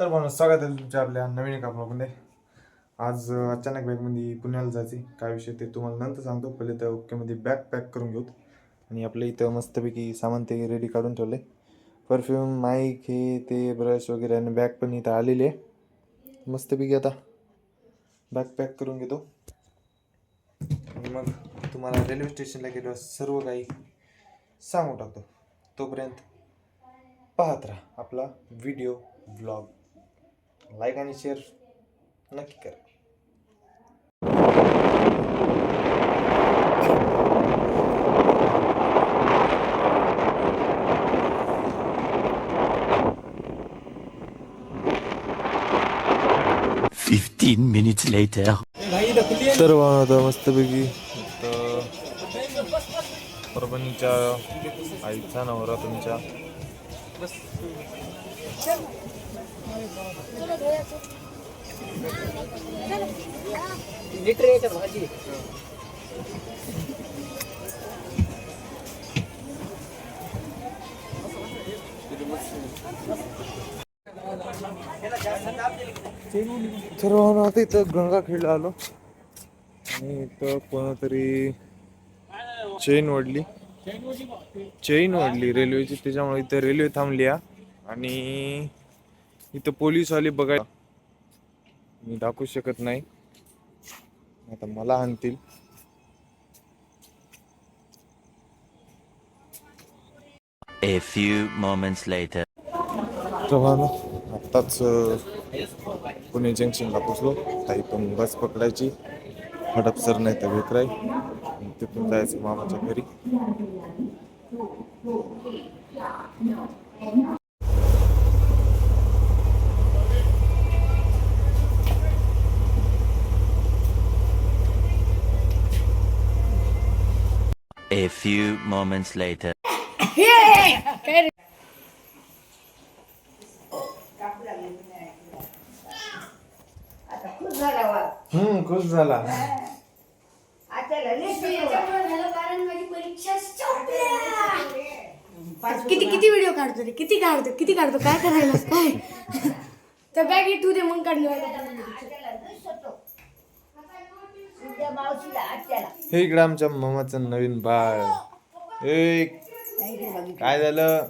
तर म्हणून स्वागत आहे तुमच्या आपल्या नवीन एका ब्लॉगमध्ये. आज अचानक बॅगमध्ये पुण्याला जायचे. काय विषय ते तुम्हाला नंतर सांगतो. पहिले तर ओकेमध्ये बॅग पॅक करून घेऊ. आणि आपल्या इथं मस्तपैकी सामान ते रेडी काढून ठेवलं आहे. परफ्यूम, माईक, हे ते ब्रश वगैरे आणि बॅग पण इथं आलेली आहे. मस्तपैकी आता बॅग पॅक करून घेतो आणि मग तुम्हाला रेल्वे स्टेशनला गेलो सर्व काही सांगू टाकतो. तोपर्यंत पाहत राहा आपला व्हिडिओ ब्लॉग. लाईक आणि शेअर नक्की करा. 15 minutes later. तर आता मस्तपैकी परभणीच्या आईचा नवरा तुमच्या सर्व आता इथं गंगाखेडला आलो आणि इथं कोणतरी चेन ओढली रेल्वेची. त्याच्यामुळे इथं रेल्वे थांबली आणि इथं पोलीसवाले बघायला मी दाखवू शकत नाही. आता मला आणतील. A few moments later. आत्ताच पुणे जंक्शनला पोचलो. काही पण बस पकडायची हडपसर नाही तर विक्राय, तिथून जायचं मामाच्या घरी. A few moments later. खुश झाला. किती व्हिडिओ काढतो रे, किती काढतो काय करायला काय तर बॅग तू दे मग काढली. हे इकडे आमच्या मामाचं नवीन बाळ. काय झालं?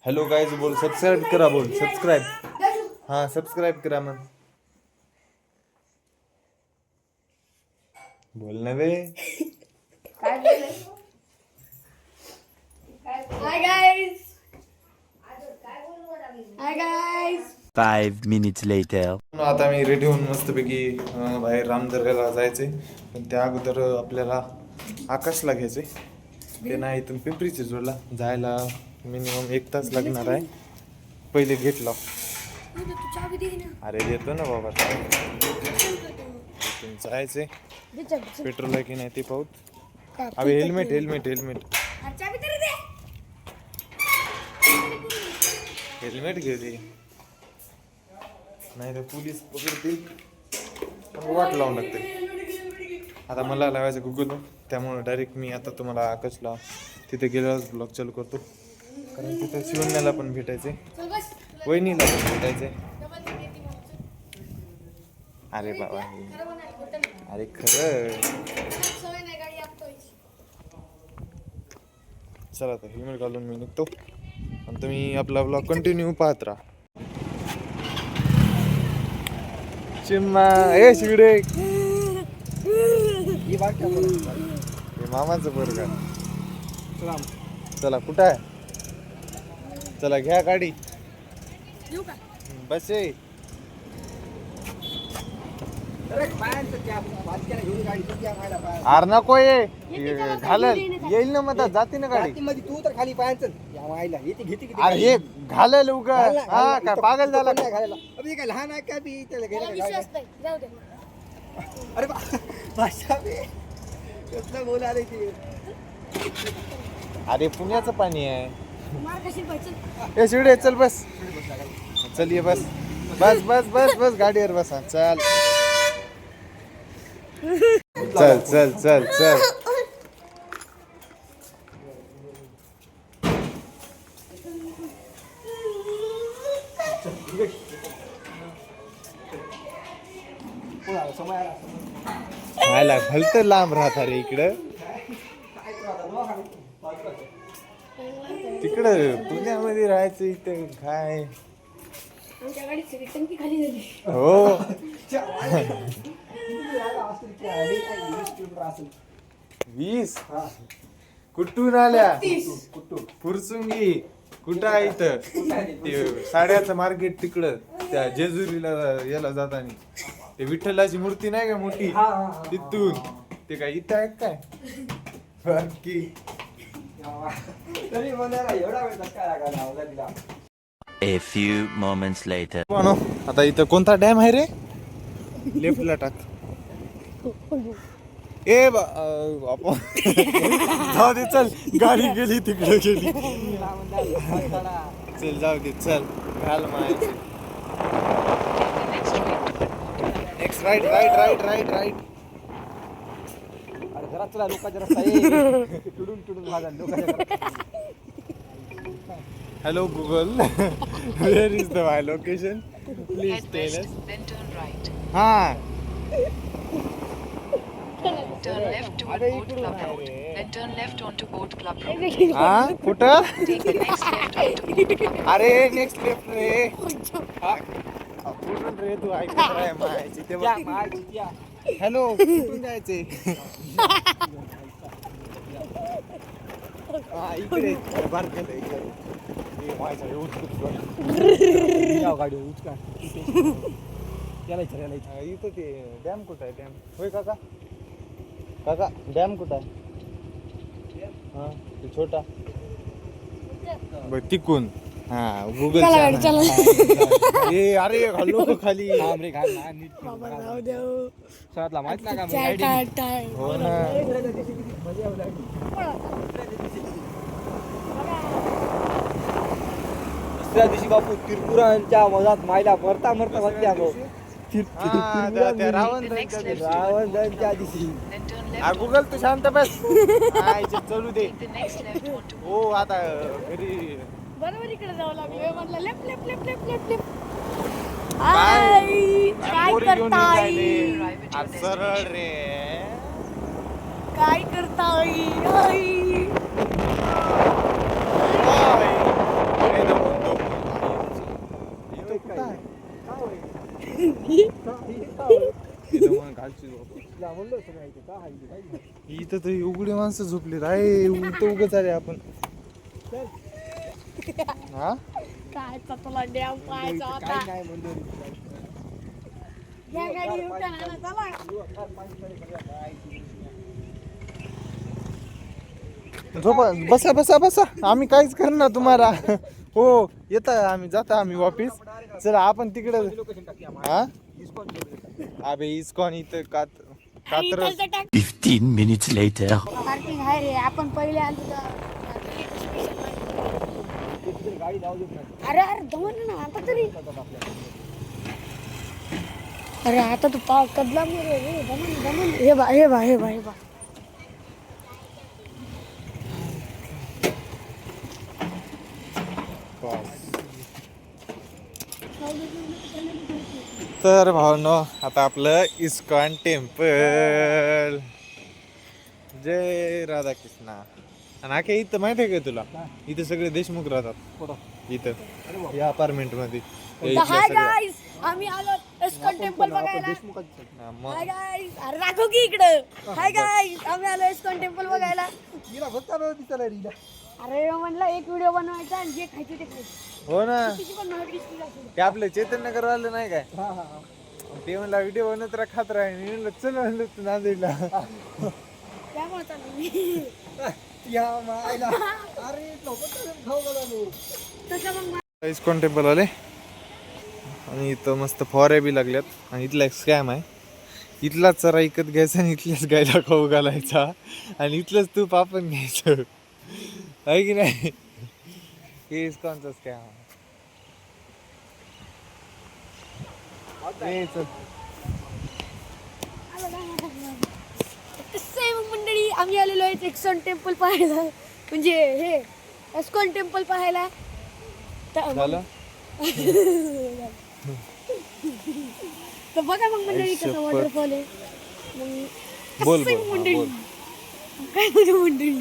हॅलो गाईज बोल. सबस्क्राईब करा बोल. सबस्क्राईब करा मग बोल ना बे. Hi guys 5 minutes later. आता मी रेडी होऊन मस्तपैकी बाहेर रामदर्गाला जायचंय. पण त्या अगोदर आपल्याला आकाशला घ्यायचंय. ते नाही इथून पिंपरी चिंचवडला जायला मिनिमम 1 तास लागणार आहे. पहिले गेट लाव. अरे देतो ना बाबा. जायचंय. पेट्रोल आहे की नाही ते पाहू. अबे हेल्मेट घेऊ दे, नाही तर पोलीस पकडतील. वाट लावून लागते. आता मला लावायचं गुगल, त्यामुळे डायरेक्ट मी आता तुम्हाला आकाशला तिथे गेल्यावर ब्लॉग चालू करतो. कारण तिथे शिवण्याला पण भेटायचे, वहिनीला पण भेटायचे. अरे बाबा, अरे खरं. चला आता हेल्मेट घालून मी निघतो आणि तुम्ही आपला ब्लॉग कंटिन्यू पाहत राहा. चिम्मा ए शिगडे, मामाचं बरं का. चला कुठं आहे? चला घ्या गाडी. बस ये. आर नको ये घालल येईल ना मग जाते ना गाडी. तू तर खाली पाहायचं अरे हे घालल उगा. हा काय पागल झाला काय? काय लहान आहे का बी त्याला जाऊ दे. अरे भाषा कसलं बोल आले ते. अरे पुण्याचं पाणी आहे. मार कशी पाहिजे. ए शिवडे चल बस. चल ये बस बस बस बस बस गाडीवर बसा. चल चल चल चल चल. कोण आला? समय आला. व्हायला भलत लांब राहता रे इकडं. तिकडं पुण्यामध्ये राहायचं इथं काय. आमच्या गाडीची टंकी खाली झाली. हो 20 कुठून आल्या फुरसुंगी कुठं आहे इथं ते साड्याचं मार्केट तिकडं त्या जेजुरीला याला जाताना ते विठ्ठलाची मूर्ती नाही का मोठी तिथून ते काय इथं आहे काय बाकी तरी बोलायला एवढा वेळ धक्का लागला अवघा दिला. A few moments later. आता इथं कोणता डॅम आहे रे लेफ्टला टाक ए आपण जाऊ दे चल गाडी गेली तिकडे गेली चल जाऊ दे चल घाल माहिती next right right right right right अरे घरात चला लोकांचा रस्ता आहे. तुडून तुडून माझा लोकांच्या hello Google where is the my location please tell us Then turn right. हा Turn left toward Boat Club Road. Then turn left onto Boat Club Road. हा कुठं Take the next left onto Boat Club. अरे next left रे कुठून रे तू ऐकत राह माहिती ते बघ हॅलो कुठून जायचे हा इकडे बारकात इकडे हे माझ्या गाडी उचका याला इथं ते डॅम कुठं आहे डॅम होय काका काका डॅम कुठं आहे हा ते छोटा बरं तिकून हा गुगल चला गाडी चला. ए अरे घालो खाली रे घाल ना नीट बाबा जाऊ देऊ. शहरातला माहित नाही का चाय टाळ टाळ. हो ना दुसऱ्या दिवशी बापू तिरपुरांच्या मधात मायला मरता मरता बसल्या हा, त्या रावण रावणच्या दिवशी Then turn left. गुगल तू शांत बस हा, इथे चलू दे Take the next left onto. हो आता घरी बरोबर इकडे जावं लागलं म्हटलं left left left left left left हाय काय पोरी घेऊन करताय निघाले. Arrive at your आज सरळ रे काय करताय हाय. ओय. अरे दमून. इथं कुठं आहे? इथं मग घालची झोप. इथं तर उघडी माणसं झोपली राय इथं उगच आले आपण हा काय तुला डॅम पाहायचा होता या गाडी उठाना चला. झोपा बसा बसा बसा आम्ही काहीच करणार तुम्हाला हो येत आम्ही जाता आम्ही वापिस चला आपण तिकडे हा अबे इस्कॉन इथं कात्रज 15 minutes later. पार्किंग आहे रे आपण पहिले आलो अरे अरे दमन ना आता तरी अरे आता तू पाव कदला रे दमन दमन हे बा हे बा हे बा हे बा तर भावनो आता आपलं इस्कॉन टेम्पल जय राधाकृष्णा आणि आखे इथं माहिती आहे का तुला इथं सगळे देशमुख राहतात इथं या अपार्टमेंट मध्ये हे इथल्या हाय सगळ्या. गाईस आम्ही आलो इस्कॉन टेम्पल बघायला हा, मग हाय गाईस अरे दाखव की इकडं हाय गाईस आम्ही आलो इस्कॉन टेम्पल बघायला अरे म्हणलं एक व्हिडिओ बनवायचा आणि जे खायचे ते खायचे हो ना किती पण महाग दिसतील असेल. ते आपलं चैतन्यनगर वाले नाही काय ते म्हणला व्हिडिओ बनवत राहा खात राहा मी म्हणलं चल म्हणलं तू नांदेडला त्यामुळे चालू मी तसं मग इस्कॉन टेम्पल आले आणि इथं मस्त फवाऱ्या बी लागल्यात आणि इथला एक स्कॅम आहे इथलाच चरा इकत घ्यायचा आणि इथल्याच गायला खाऊ घालायचा आणि इथलंच तूप आपण घ्यायचं आहे की नाही हे इस्कॉनचा स्कॅम आहे चल कसं आहे मग मंडळी आम्ही आलेलो आहे इस्कॉन टेम्पल पाहायला म्हणजे हे इस्कॉन टेम्पल पाहायला तर झालं तर बघा मग मंडळी आई कसं शपथ. वॉटरफॉल आहे. मग बोल कसं बोल हा, मंडळी बोल. काय म्हणू मंडळी.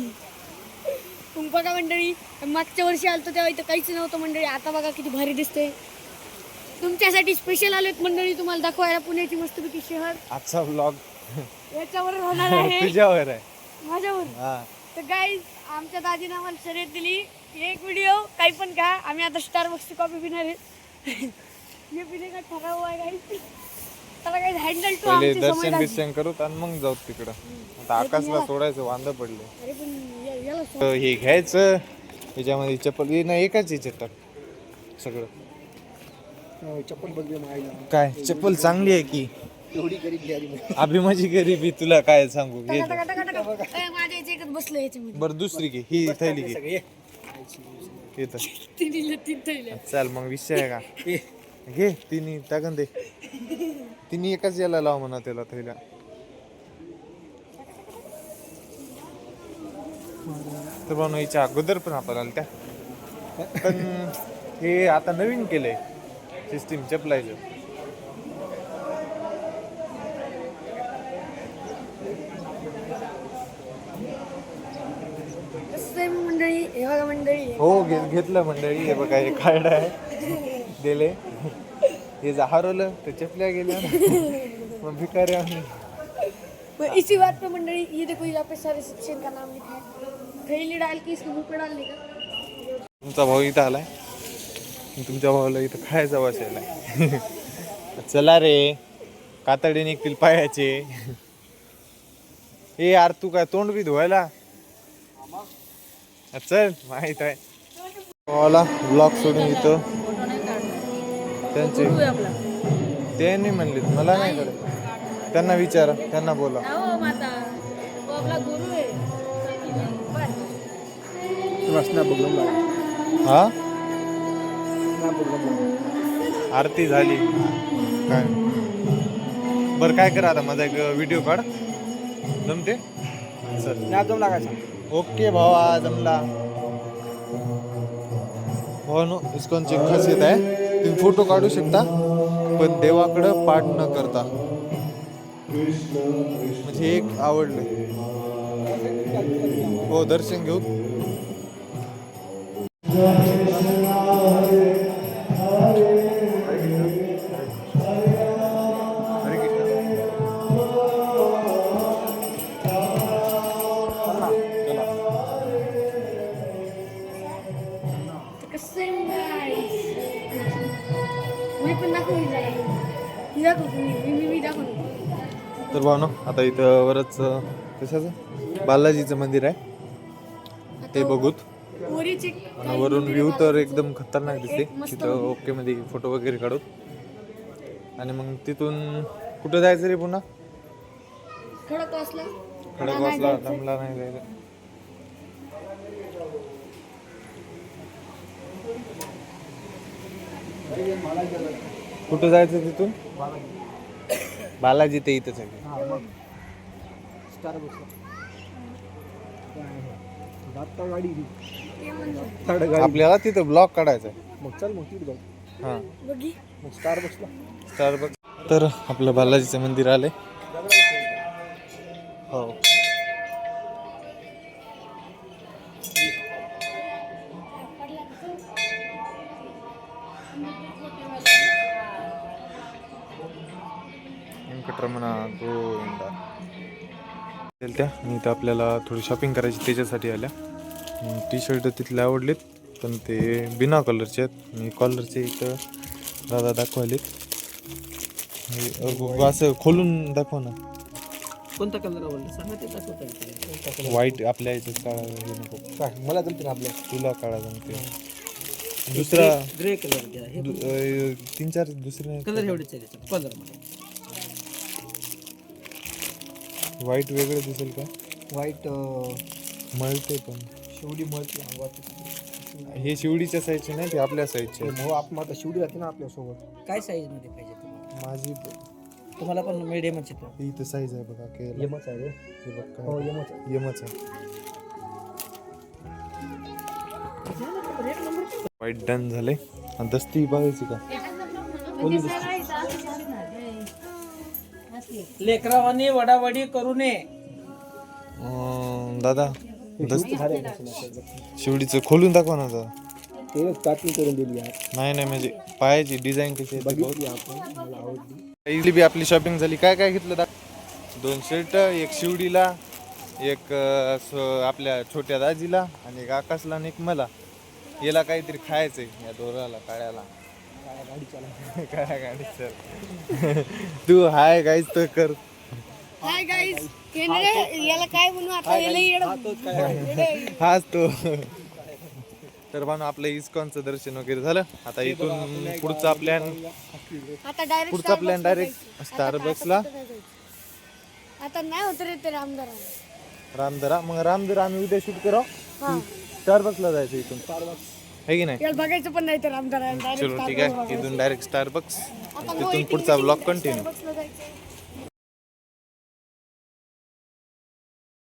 मग बघा मंडळी, मागच्या वर्षी आलतो तेव्हा इथं काहीच नव्हतं मंडळी. आता बघा किती भारी दिसतंय. तुमच्यासाठी स्पेशल आलोत मंडळी तुम्हाला दाखवायला पुण्याची मस्तपैकी शहर. आजचा व्लॉग याच्यावर होणार आहे तुझ्यावर आहे. माझ्यावर. हा तर गाईज आमच्या दाजीने आम्हाला शर्यत दिली, एक व्हिडिओ काही पण का आम्ही आता स्टारबक्सची कॉफी पिणार आहे. मी पिणे का ठराव आहे गाईज. त्याला काही हँडल टू पहिले आमचे दर्शन समय दाजी. बिर्शन करूत आणि मग जाऊ तिकडं. आता आकाशला सोडायचं वांद पडले. अरे पण याला तर हे घ्यायचं याच्यामध्ये चप्पल हे नाही एकाच याच्यात टाक सगळं. चप्पल बघले मायला काय चप्पल चांगली आहे की एवढी गरीब घ्यारी अभि माझी गरीबी तुला काय सांगू घे टका टका टका टका. ए, माझ्या याच्या एकच बसलं याच्यामध्ये. बरं दुसरी घे ही थैली घे घे तर. तिन्हीला तीन थैल्या. चल मग विषय आहे का घे तिन्ही टाकन दे तिन्ही एकाच याला लाव म्हणा त्याला थैल्या. तर म्हणून याच्या अगोदर पण आपण आलं त्या पण हे आता नवीन केलंय सिस्टीम चपलायचं. कसं आहे मंडळी, हे बघा मंडळी. हो घेतलं मंडळी. हे बघा हे कार्ड आहे दिले. हे हरवलं तर चपल्या गेल्या मग भिकारी आम्ही. तो इसी बात पे मंडळी ये देखो यहाँ पे सारे सेक्शन का नाम लिखा है. थैली डाल के इसको मुंह पे डाल देगा. तुमचा भाऊ इथं आलाय. तुमच्या भावाला इथं खायचा बसायलाय. चला रे कातडी निघतील पायाचे. ए यार तू काय तोंड बी धुवायला चल माहित आहे. भावाला ब्लॉग सोडून इथं त्यांचे ते नाही म्हणले मला नाही करत. त्यांना विचारा त्यांना बोला. हा आरती झाली काय बरं काय करा आता माझा एक व्हिडिओ काढ जमते. चल लागायचा ओके भावा जमला. भावानो इस्कॉनची एक खासियत आहे तुम्ही फोटो काढू शकता पण देवाकडं पाठ न करता. म्हणजे एक आवडलं. हो दर्शन घेऊ. कसं आहे guys? मी पण दाखवली जाईल. ही दाखवतो मी दाखवतो. तर भावनो आता इथं वरच कशाचं बालाजीचं मंदिर आहे ते बघूत. पोरीचे आणि वरून व्ह्यू तर एकदम खतरनाक दिसते. तिथं ओके मध्ये फोटो वगैरे काढू आणि मग तिथून कुठं जायचं रे पुन्हा. खडकवासला खडकवासला दमला नाही जायचं. कुठं जायचं तिथून बालाजी ते इथंच आहे. आपल्याला तिथं ब्लॉग काढायचा आहे. मग चल मग तिथे जाऊ. हा बघी. मग स्टारबक्सला स्टारबक्स. तर आपलं बालाजीचं मंदिर आलंय. हो वेंकटरमणा गोविंदा. त्या आणि इथं आपल्याला थोडी शॉपिंग करायची त्याच्यासाठी आल्या. टी शर्ट तिथले आवडलेत पण ते बिना कलरचे आहेत आणि कॉलरचे इथं दादा दाखवायलेत. असं खोलून दाखव ना. कोणता कलर आवडला सांगा ते दाखवता. व्हाईट आपल्या याच्यात काळा हे नको. काय मला जमते ना आपल्या तुला काळा जमते. दुसरा ग्रे कलर घ्या. हे 3-4 दुसरे कलर एवढेच आहे कलर मध्ये. व्हाईट वेगळं दिसेल का. व्हाईट मळते पण शेवडी मळते अंगात. हे शिवडीच्या साईजचे नाही ते आपल्या साईजचे. भाऊ आपण आता शेवडी राहते ना आपल्यासोबत. काय साईज मध्ये पाहिजे तुम्हाला. माझी तुम्हाला पण मिडियमच येतो. ही इथं साईज आहे बघा के यमच आहे रे. हे बघ हो काय यमच यमच आहे. व्हाईट डन झाले. आणि दस्ती बघायची का लेकरावानी वडावडी करू नये. दादा शिवडीचं खोलून दाखवा ना दादा. ते काटून करून दिली आहे. नाही नाही म्हणजे पायाची डिझाईन कशी आहे ते बघितली आपण, मला आवडली. इथली बी आपली शॉपिंग झाली. काय काय घेतलं 2 शर्ट, एक शिवडीला, एक आपल्या छोट्या दाजीला आणि एक आकाशला आणि एक मला. याला काहीतरी खायचंय या दोराला काळ्याला. काय गाडी सर तू हाय गाईच तर कर. हाय गाईज याला काय म्हणू आता याला येडं. हाच तो. तर म्हणून आपलं इस्कॉनचं दर्शन वगैरे झालं. आता इथून पुढचा प्लॅन आता डायरेक्ट पुढचा प्लॅन डायरेक्ट स्टारबक्सला आता नाही होत रे ते रामदरा. मग रामदरा आम्ही उद्या शूट करू. स्टारबक्सला जायचं इथून आहे की नाही. याला बघायचं पण नाही तर आमदार चलो ठीक आहे. इथून डायरेक्ट स्टारबक्स. तिथून पुढचा ब्लॉग कंटिन्यू.